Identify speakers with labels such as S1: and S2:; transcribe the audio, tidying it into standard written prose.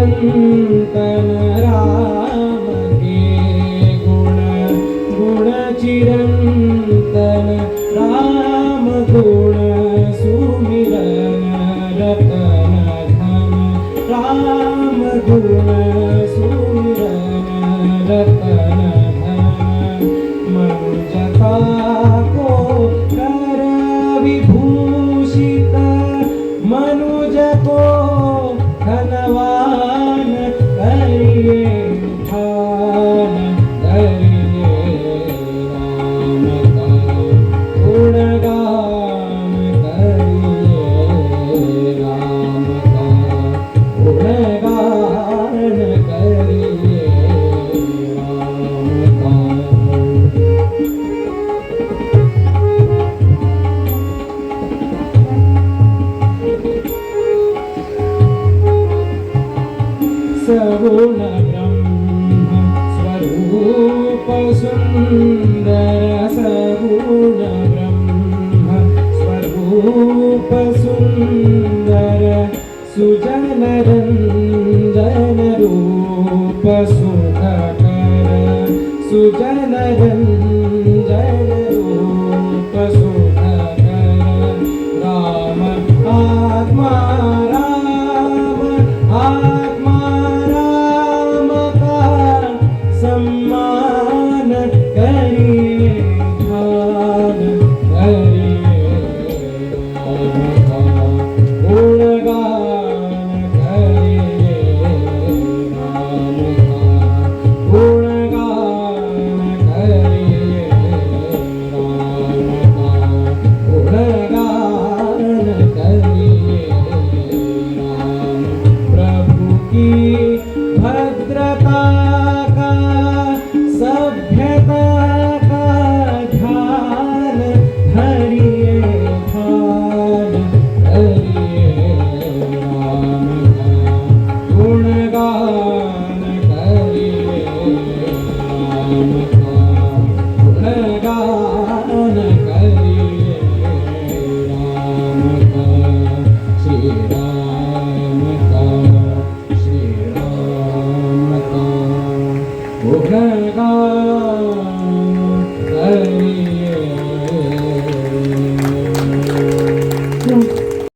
S1: चिरंतन राम के गुण गुण चिरंतन राम गुण सुमिरन रतन धन राम गुण सुमिरन रतन धन मंजता को कर विभूषित मनुज को धनवान करिए ध्यान करिए राम का गुणगान करिए राम का गुणगान करिए राम का। सगुण ब्रह्म स्वरूप सुंदर सगुण ब्रह्म स्वरूप सुंदर सुजन रंजन रूप सुखकर सुजन रंजन